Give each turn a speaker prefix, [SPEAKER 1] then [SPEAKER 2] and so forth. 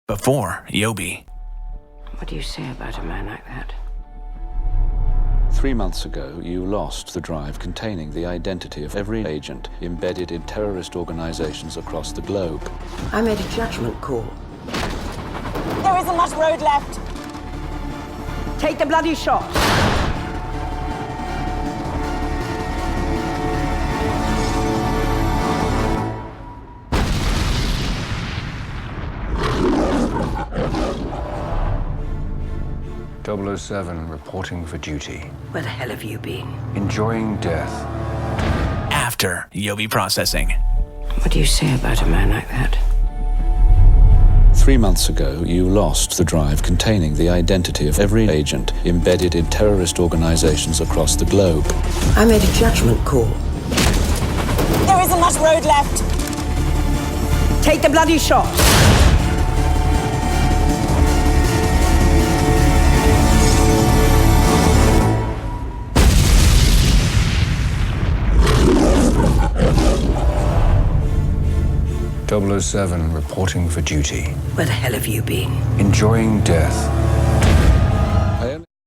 [SPEAKER 1] before Yobi.
[SPEAKER 2] What do you say about a man like that?
[SPEAKER 3] 3 months ago, you lost the drive containing the identity of every agent embedded in terrorist organizations across the globe.
[SPEAKER 2] I made a judgment call.
[SPEAKER 4] There isn't much road left.
[SPEAKER 2] Take the bloody shot.
[SPEAKER 5] .007 reporting for duty.
[SPEAKER 2] Where the hell have you been?
[SPEAKER 5] Enjoying death.
[SPEAKER 1] After Yobi processing.
[SPEAKER 2] What do you say about a man like that?
[SPEAKER 3] 3 months ago, you lost the drive containing the identity of every agent embedded in terrorist organizations across the globe.
[SPEAKER 2] I made a judgment call.
[SPEAKER 4] There isn't much road left.
[SPEAKER 2] Take the bloody shot.
[SPEAKER 5] .007 reporting for duty.
[SPEAKER 2] Where the hell have you been?
[SPEAKER 5] Enjoying death.